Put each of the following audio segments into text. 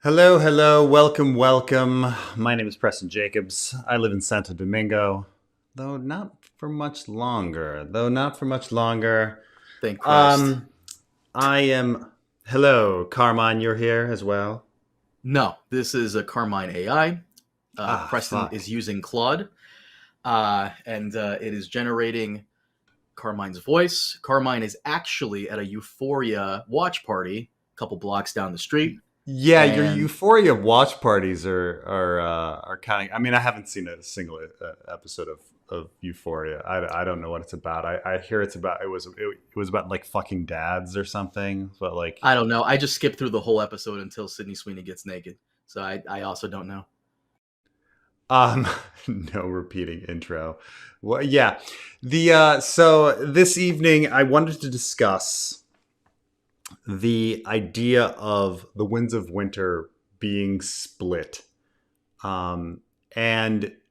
Hello, hello, welcome, welcome. My name is Preston Jacobs. I live in Santo Domingo, though not for much longer. Thank Christ. Um, I am. Hello, Carmine. You're here as well. No, this is a Carmine AI. Ah, Preston fuck. is using Claude, and it is generating Carmine's voice. Carmine is actually at a Euphoria watch party a couple blocks down the street, Yeah, your and Euphoria watch parties are kind of. I mean, I haven't seen a single episode of Euphoria. I don't know what it's about. I hear it was about like fucking dads or something. But like I don't know. I just skipped through the whole episode until Sydney Sweeney gets naked, so I also don't know. Um, no repeating intro. Well, yeah. So this evening I wanted to discuss the idea of the Winds of Winter being split. And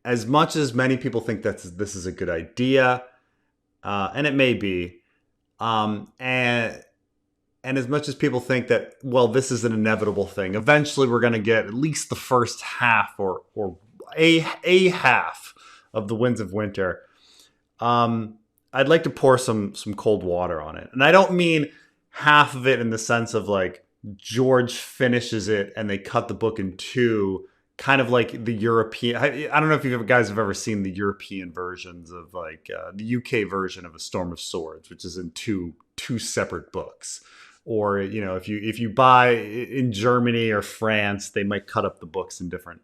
as much as many people think that this is a good idea, and it may be, and as much as people think that, well, this is an inevitable thing, eventually we're going to get at least the first half or a half of the Winds of Winter. I'd like to pour some cold water on it, and I don't mean half of it in the sense of like George finishes it and they cut the book in two, kind of like the European. I don't know if you guys have ever seen the European versions of like the UK version of A Storm of Swords, which is in two separate books. Or if you buy in Germany or France, they might cut up the books in different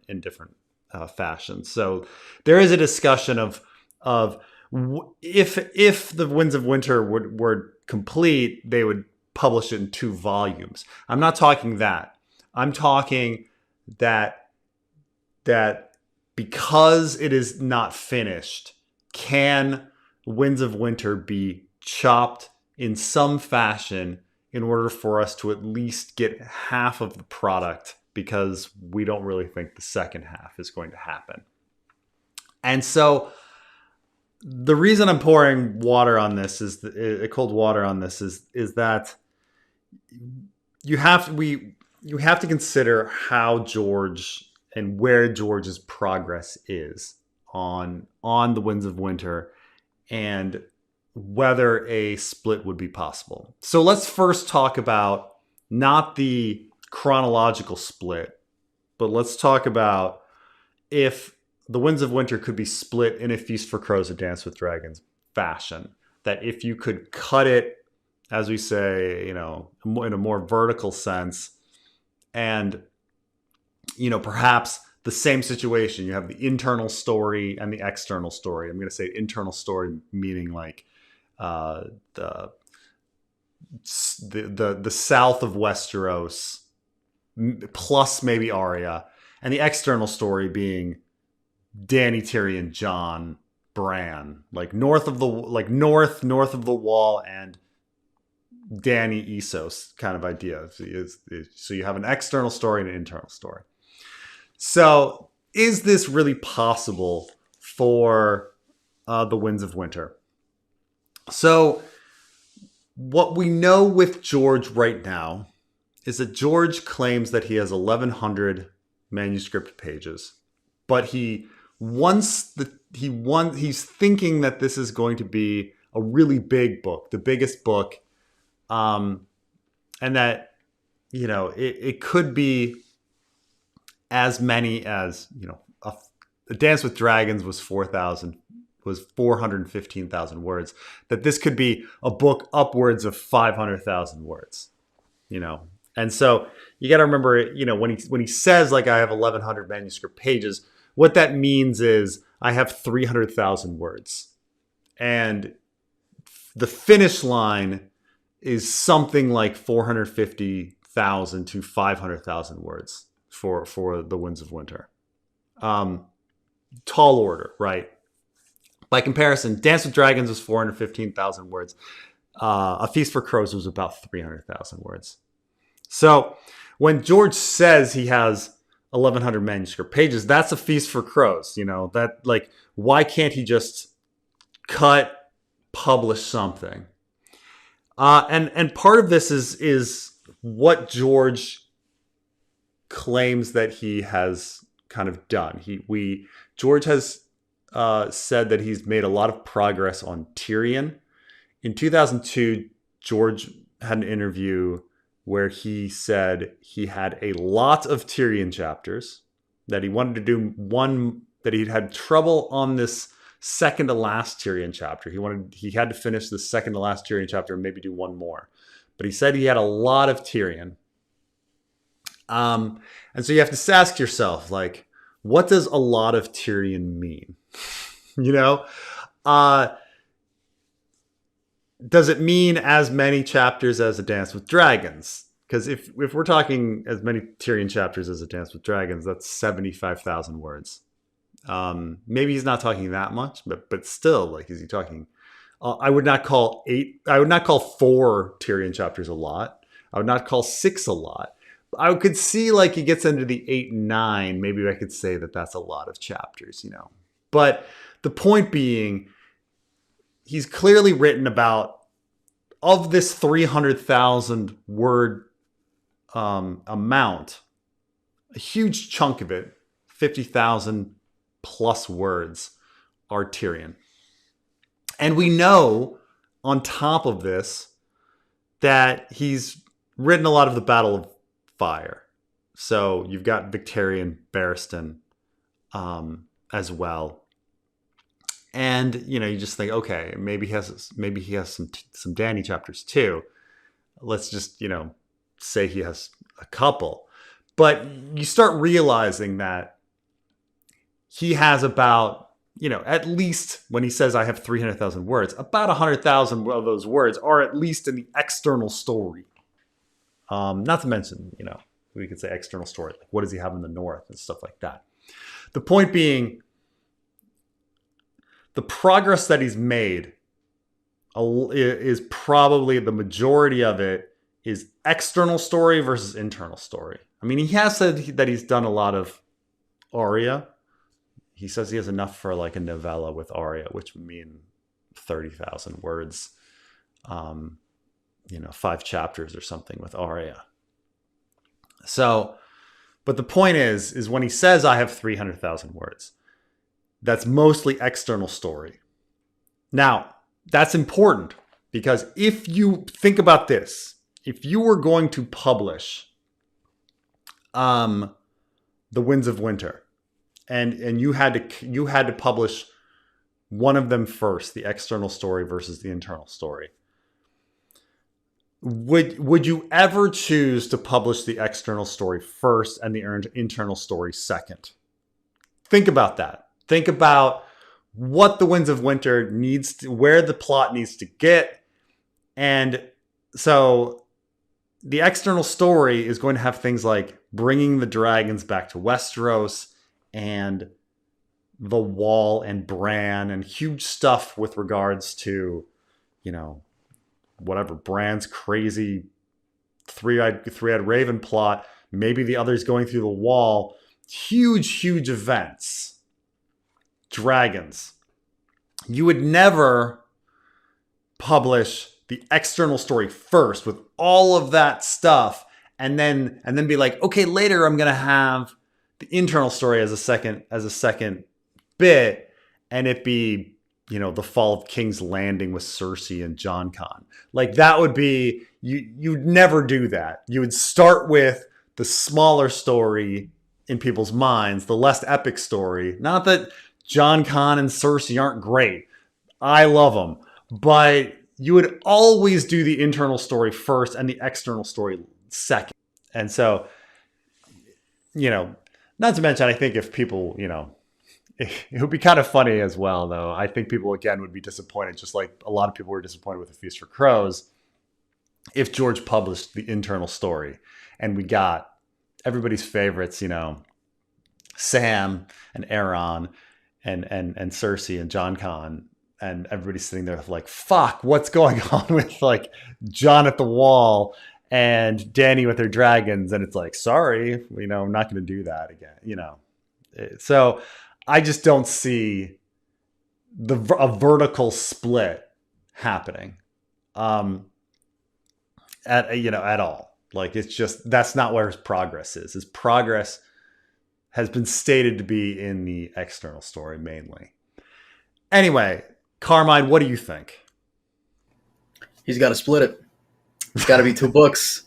fashions. So there is a discussion of if the Winds of Winter were complete, they would publish it in two volumes. I'm not talking that. I'm talking that because it is not finished, can Winds of Winter be chopped in some fashion in order for us to at least get half of the product, because we don't really think the second half is going to happen. And so the reason I'm pouring water on this is cold water on this is that you have to consider how George and where George's progress is on the Winds of Winter, and whether a split would be possible. So let's first talk about not the chronological split, but let's talk about if the Winds of Winter could be split in a Feast for Crows, a Dance with Dragons fashion. That if you could cut it, as we say, in a more vertical sense, and perhaps the same situation. You have the internal story and the external story. I'm going to say internal story meaning like the south of Westeros plus maybe Arya, and the external story being Dany, Tyrion, Jon, Bran, like north of the of the wall, and Dany, Essos kind of idea. So you have an external story and an internal story. So is this really possible for the Winds of Winter? So what we know with George right now is that George claims that he has 1,100 manuscript pages, but he's thinking that this is going to be a really big book, the biggest book, and that it could be as many as a Dance with Dragons was 415,000 words. That this could be a book upwards of 500,000 words. And so you got to remember, when he says like I have 1,100 manuscript pages, what that means is I have 300,000 words, and the finish line is something like 450,000 to 500,000 words for the Winds of Winter. Tall order, right? By comparison, Dance with Dragons was 415,000 words. A Feast for Crows was about 300,000 words. So when George says he has 1,100 manuscript pages, that's a Feast for Crows. That, like, why can't he just publish something? And part of this is what George claims that he has kind of done. George has said that he's made a lot of progress on Tyrion. In 2002, George had an interview where he said he had a lot of Tyrion chapters, that he wanted to do one, that he'd had trouble on this second to last Tyrion chapter. He had to finish the second to last Tyrion chapter and maybe do one more. But he said he had a lot of Tyrion. And so you have to ask yourself, like, what does a lot of Tyrion mean? You know? Does it mean as many chapters as A Dance with Dragons? Because if we're talking as many Tyrion chapters as A Dance with Dragons, that's 75,000 words. Maybe he's not talking that much, but still, like, is he talking? I would not call 4 Tyrion chapters a lot. I would not call 6 a lot. I could see, like, he gets into the 8 and 9. Maybe I could say that that's a lot of chapters, you know. But the point being, he's clearly written about, of this 300,000 word amount, a huge chunk of it, 50,000 plus words, are Tyrion. And we know, on top of this, that he's written a lot of the Battle of Fire. So you've got Victarion Barristan as well. And, you know, you just think, okay, maybe he has some Dany chapters too. Let's just, you know, say he has a couple. But you start realizing that he has about, you know, at least when he says I have 300,000 words, about 100,000 of those words are at least in the external story. Not to mention, you know, we could say external story. Like, what does he have in the north and stuff like that? The point being, the progress that he's made is probably, the majority of it is external story versus internal story. I mean, he has said that he's done a lot of Arya. He says he has enough for like a novella with Arya, which would mean 30,000 words. You know, 5 chapters or something with Arya. So, but the point is when he says I have 300,000 words, that's mostly external story. Now, that's important because if you think about this, if you were going to publish The Winds of Winter, and you had to publish one of them first, the external story versus the internal story, would you ever choose to publish the external story first and the internal story second? Think about that. Think about what The Winds of Winter needs to, where the plot needs to get. And so the external story is going to have things like bringing the dragons back to Westeros and the Wall and Bran and huge stuff with regards to, you know, whatever, Bran's crazy three-eyed raven plot, maybe the others going through the Wall, huge events. Dragons. You would never publish the external story first with all of that stuff and then be like, okay, later I'm going to have the internal story as a second bit, and it be, you know, the fall of King's Landing with Cersei and Jon Con. Like, that would be, you'd never do that. You would start with the smaller story in people's minds, the less epic story. Not that Jon Con and Cersei aren't great. I love them. But you would always do the internal story first and the external story second. And so, you know, not to mention, I think if people, you know, it would be kind of funny as well, though. I think people, again, would be disappointed, just like a lot of people were disappointed with The Feast for Crows, if George published the internal story and we got everybody's favorites, you know, Sam and Aaron and Cersei and Jon Con, and everybody's sitting there like, fuck, what's going on with like Jon at the Wall and Dany with her dragons? And it's like, sorry, you know, I'm not going to do that again, you know. So I just don't see a vertical split happening at all. Like, it's just, that's not where his progress is. His progress has been stated to be in the external story mainly. Anyway, Carmine, what do you think? He's got to split it. It's got to be 2 books.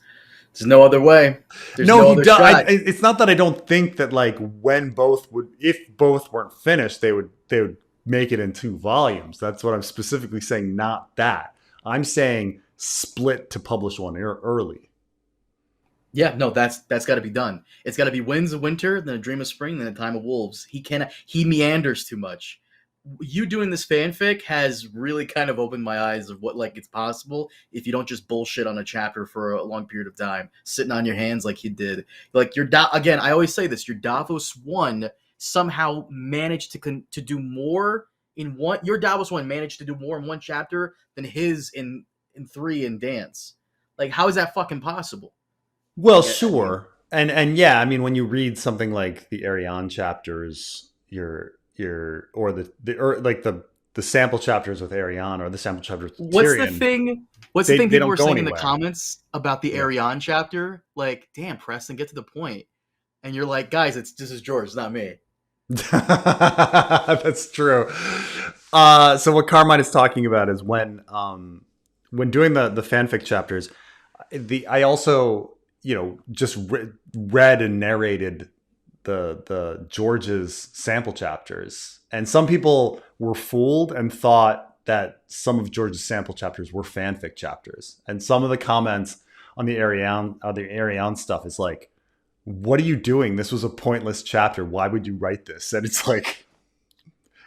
There's no other way. There's No, no he other does. shot. It's not that I don't think that, like, when both would, if both weren't finished, they would make it in 2 volumes. That's what I'm specifically saying. Not that I'm saying split to publish one early. Yeah, no, that's got to be done. It's got to be Winds of Winter, then A Dream of Spring, then A Time of Wolves. He meanders too much. You doing this fanfic has really kind of opened my eyes of what like it's possible if you don't just bullshit on a chapter for a long period of time, sitting on your hands like you did. Like again, I always say this: your Davos one somehow managed to do more in one. Your Davos one managed to do more in one chapter than his in 3 in Dance. Like, how is that fucking possible? Well, Yeah, I mean, sure, and yeah, I mean, when you read something like the Ariane chapters, or like the sample chapters with Ariane or the sample chapters with what's the Tyrion, thing? What's the they thing they people don't were go saying in the anywhere. comments about the Yeah. Ariane chapter? Like, damn, Preston, get to the point. And you're like, guys, this is George, it's not me. That's true. So what Carmine is talking about is when doing the fanfic chapters, I also, just read and narrated the George's sample chapters, and some people were fooled and thought that some of George's sample chapters were fanfic chapters, and some of the comments on the Ariane stuff is like, what are you doing? This was a pointless chapter. Why would you write this? And it's like,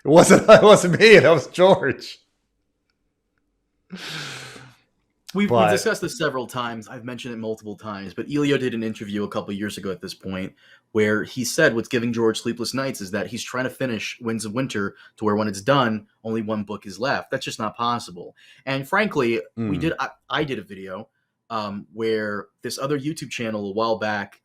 it wasn't me. That was George. We've But discussed this several times. I've mentioned it multiple times, but Elio did an interview a couple years ago at this point where he said what's giving George sleepless nights is that he's trying to finish Winds of Winter to where when it's done, only one book is left. That's just not possible. And frankly, I did a video where this other YouTube channel a while back,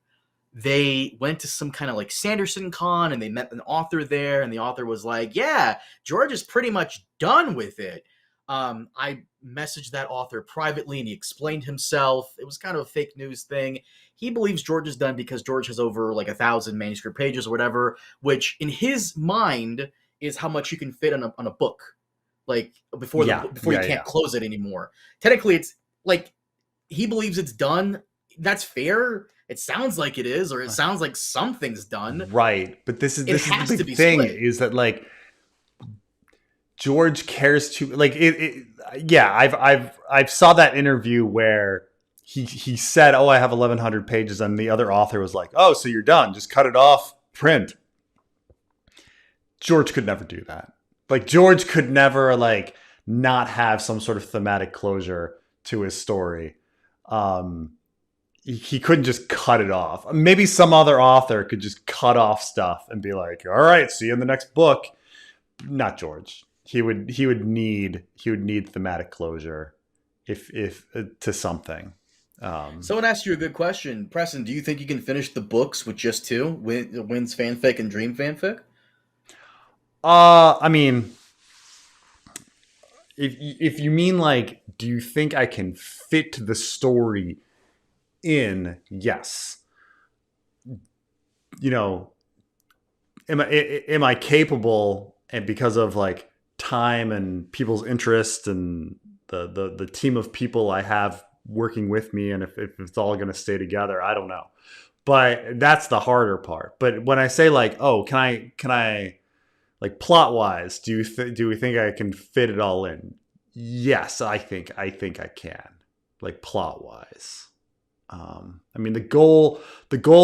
they went to some kind of like Sanderson Con and they met an author there, and the author was like, yeah, George is pretty much done with it. I messaged that author privately and he explained himself. It was kind of a fake news thing. He believes George is done because George has over like 1,000 manuscript pages or whatever, which in his mind is how much you can fit on a book. Like before you can't close it anymore. Technically, it's like he believes it's done. That's fair. It sounds like it is, or it sounds like something's done. right. But this is has the to big be thing split. is that, like, George cares too, like, yeah, I've saw that interview where he said, "Oh, I have 1,100 pages," and the other author was like, "Oh, so you're done? Just cut it off, print." George could never do that. Like, George could never, like, not have some sort of thematic closure to his story. He couldn't just cut it off. Maybe some other author could just cut off stuff and be like, "All right, see you in the next book." Not George. He would need thematic closure if to something. Someone asked you a good question, Preston. Do you think you can finish the books with just 2, Winds fanfic and Dream fanfic? I mean, if you mean, like, do you think I can fit the story in? Yes. Am I capable? And because of, like, time and people's interest and the team of people I have working with me, and if it's all going to stay together, I don't know. But that's the harder part. But when I say, like, oh, can I like, plot wise, do we think I can fit it all in? Yes, I think I can. Like, plot wise. I mean, the goal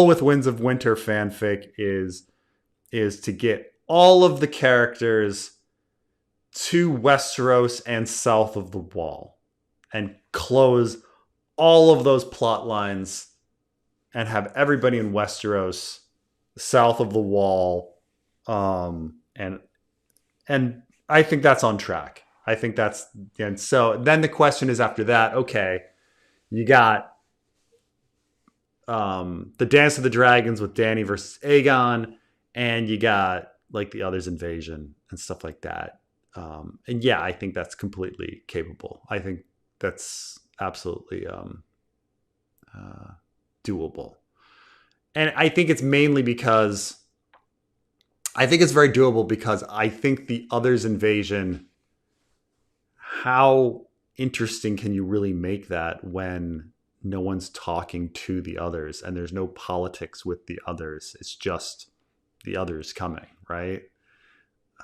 with Winds of Winter fanfic is to get all of the characters to Westeros and south of the Wall, and close all of those plot lines, and have everybody in Westeros south of the Wall. And I think that's on track. I think that's, and so then the question is, after that, okay, you got the Dance of the Dragons with Dany versus Aegon, and you got, like, the Others Invasion and stuff like that. And yeah, I think that's completely capable. I think that's absolutely doable. And I think it's mainly because I think it's very doable because I think the Others invasion, how interesting can you really make that when no one's talking to the others and there's no politics with the others? It's just the others coming, right?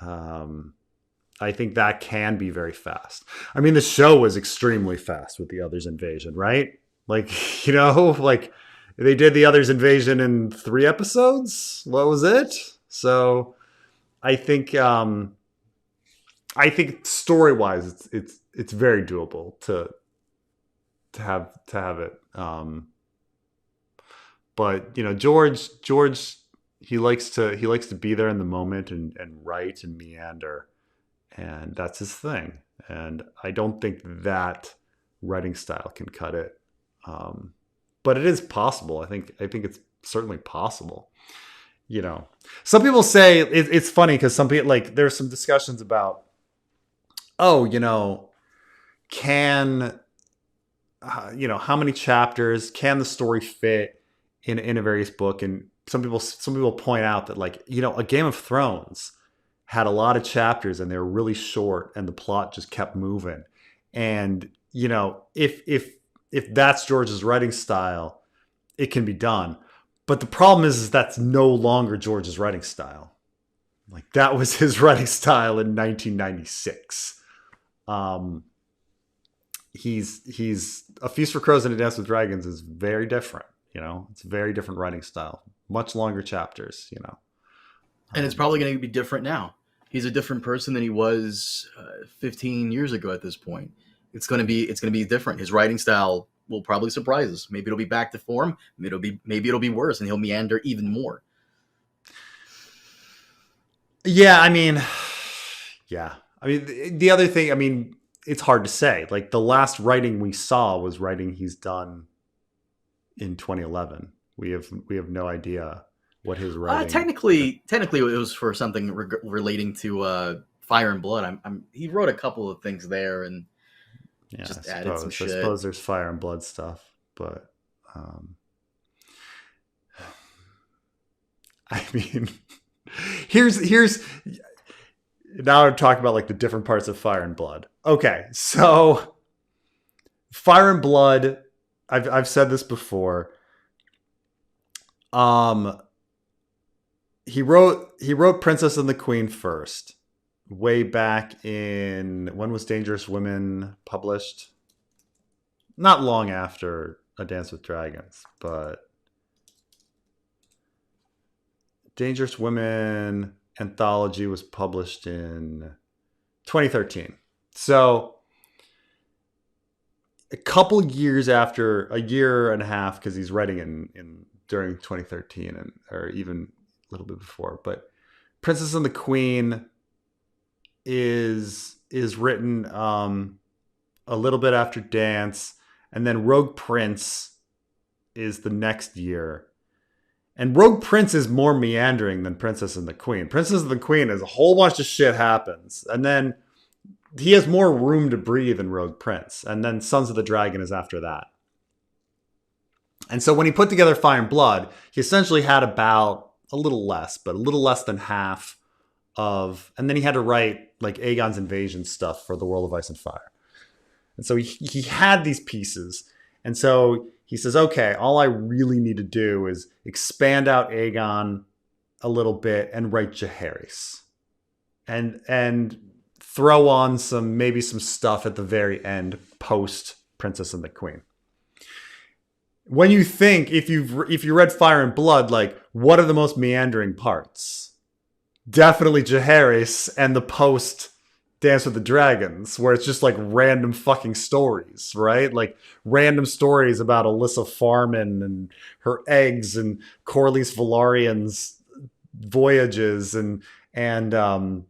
I think that can be very fast. I mean, the show was extremely fast with the Others invasion, right? Like, like they did the Others invasion in 3 episodes. What was it? So I think story-wise, it's very doable to have it. But George, he likes to be there in the moment and write and meander, and that's his thing. And I don't think that writing style can cut it. But it is possible. I think it's certainly possible. Some people say it's funny because some people, like, there's some discussions about, can how many chapters can the story fit in a various book? And some people point out that, like, a Game of Thrones had a lot of chapters and they were really short and the plot just kept moving. And if that's George's writing style, it can be done. But the problem is that's no longer George's writing style. Like, that was his writing style in 1996. He's A Feast for Crows and A Dance with Dragons is very different. It's a very different writing style, much longer chapters. And it's probably going to be different now. He's a different person than he was 15 years ago. At this point, it's going to be different. His writing style will probably surprise us. Maybe it'll be back to form. Maybe it'll be worse, and he'll meander even more. Yeah, I mean, the other thing, it's hard to say. Like, the last writing we saw was writing he's done in 2011. We have no idea what his writing. Technically, it was for something relating to Fire and Blood. He wrote a couple of things there and just added some shit. I suppose there's Fire and Blood stuff, but here's now I'm talking about, like, the different parts of Fire and Blood. Okay, so Fire and Blood, I've said this before. He wrote Princess and the Queen first, way back in, when was Dangerous Women published? Not long after A Dance with Dragons, but Dangerous Women anthology was published in 2013. So a couple years after, a year and a half, because he's writing in during 2013 or even a little bit before. But Princess and the Queen is written a little bit after Dance, and then Rogue Prince is the next year. And Rogue Prince is more meandering than Princess and the Queen. Princess and the Queen is a whole bunch of shit happens. And then he has more room to breathe in Rogue Prince. And then Sons of the Dragon is after that. And so when he put together Fire and Blood, he essentially had about a little less than half of, and then he had to write, like, Aegon's invasion stuff for the World of Ice and Fire. And so he had these pieces. And so he says, okay, all I really need to do is expand out Aegon a little bit and write Jaehaerys. And throw on maybe some stuff at the very end post Princess and the Queen. When you think, if you read Fire and Blood, like, what are the most meandering parts? Definitely Jaehaerys and the post Dance with the Dragons, where it's just like random fucking stories, right? Like random stories about Alyssa Farman and her eggs and Corlys Velarion's voyages and the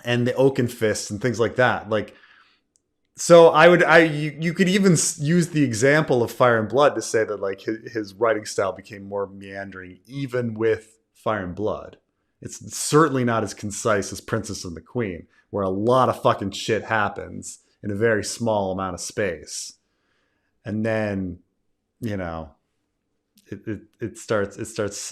Oakenfist and things like that. Like, so you could even use the example of Fire and Blood to say that, like, his writing style became more meandering even with Fire and Blood. It's certainly not as concise as Princess and the Queen, where a lot of fucking shit happens in a very small amount of space. And then, you know, it starts it's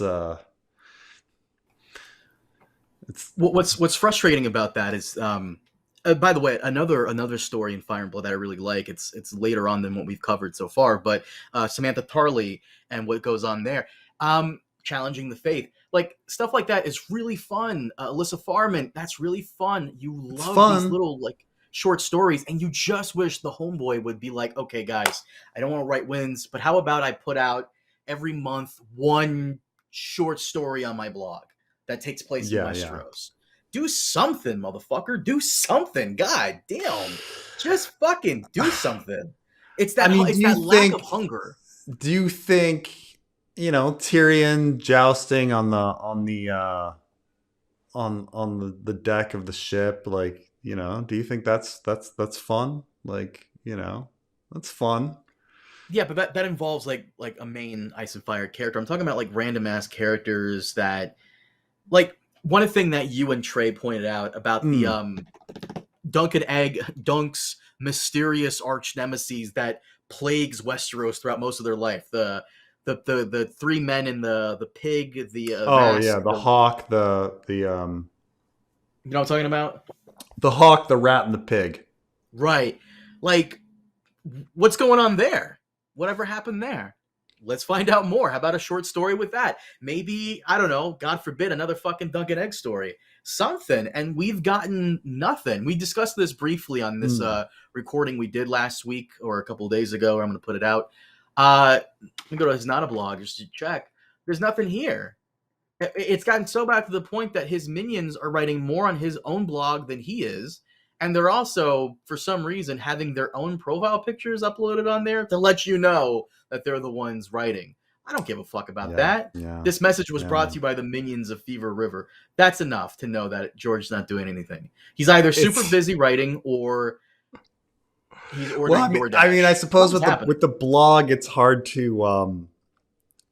What's frustrating about that is, by the way, another story in Fire and Blood that I really like. It's later on than what we've covered so far, but Samantha Tarley and what goes on there, challenging the faith, like stuff like that is really fun. Alyssa Farman, that's really fun. You it's love these fun. little like short stories, and you just wish the homeboy would be like, okay, guys, I don't want to write wins, but how about I put out every month one short story on my blog that takes place in Yeah, yeah. Westeros. Do something, motherfucker. Do something. God damn. Just fucking do something. I mean, It's that lack of hunger. do you think, Tyrion jousting on the deck of the ship, like, do you think that's fun? Like, that's fun. Yeah, but that involves like a main Ice and Fire character. I'm talking about like random ass characters that like one thing that you and Trey pointed out about the Mm. Dunk's mysterious arch nemesis that plagues Westeros throughout most of their life. The three men in the pig, the Oh yeah, mask, the hawk, the you know what I'm talking about? the hawk, the rat, and the pig. Right. Like, what's going on there? Whatever happened there? Let's find out more. How about a short story with that? Maybe, I don't know, God forbid, another fucking Duncan Egg story. Something. And we've gotten nothing. We discussed this briefly on this Mm. recording we did last week or a couple of days ago. I'm going to put it out. Let me go to his Not a Blog just to check. There's nothing here. It's gotten so bad to the point that his minions are writing more on his own blog than he is. And they're also, for some reason, having their own profile pictures uploaded on there to let you know that they're the ones writing. I don't give a fuck about Yeah, that. yeah, This message was brought yeah. to you by the minions of Fever River. That's enough to know that George's not doing anything. He's either super It's busy writing or he's well, ordering I DoorDash. suppose Something's happening. with the blog, it's hard to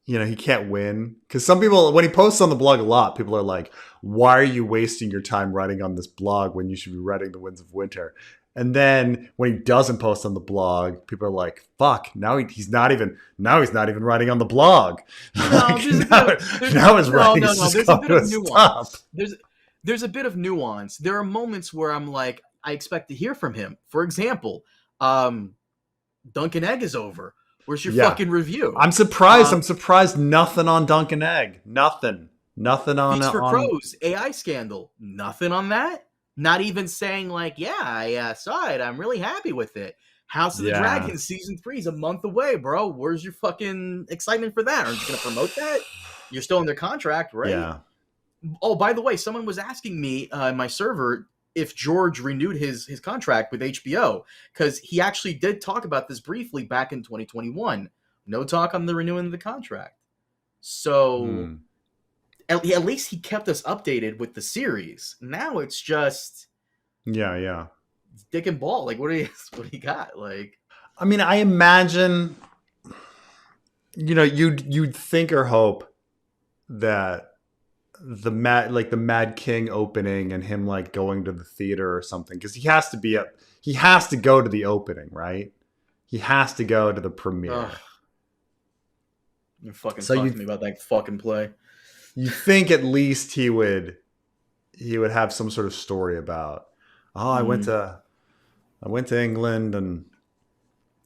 he can't win because some people, when he posts on the blog a lot, people are like, why are you wasting your time writing on this blog when you should be writing the Winds of Winter? And then when he doesn't post on the blog, people are like, fuck, now he's not even writing on the blog. No, Like, there's a bit of now his no, writing no, is no. just There's a come bit to of a stop. nuance. There's a bit of nuance. There are moments where I'm like, I expect to hear from him. For example, Duncan Egg is over. Where's your Yeah. fucking review? I'm surprised. Uh, I'm surprised nothing on Duncan Egg. Nothing. Nothing Feast for on Crows, AI scandal. Nothing on that. Not even saying like, yeah, I saw it. I'm really happy with it. House of the yeah. Dragon season 3 is a month away, bro. Where's your fucking excitement for that? Aren't you gonna promote that? You're still under contract, right? Yeah. Oh, by the way, someone was asking me in my server if George renewed his contract with HBO because he actually did talk about this briefly back in 2021. No talk on the renewing of the contract. So Hmm. at least he kept us updated with the series. Now it's just Yeah, yeah. dick and ball. Like, what do you got? Like, I mean, I imagine you'd think or hope that the Mad King opening and him like going to the theater or something, because he has to go to the opening, right? He has to go to the premiere. ugh, you fucking So talk to me about that fucking play. you think at least he would have some sort of story about, oh, I went to England and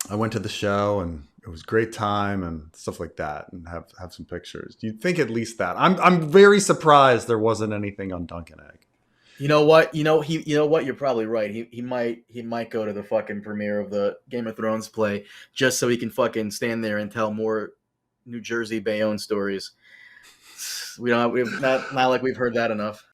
I went to the show and it was a great time and stuff like that, and have some pictures. You'd think at least that. I'm very surprised there wasn't anything on Duncan Egg. You know what? You know what? You're probably right. He might go to the fucking premiere of the Game of Thrones play just so he can fucking stand there and tell more New Jersey Bayonne stories. We've not like we've heard that enough.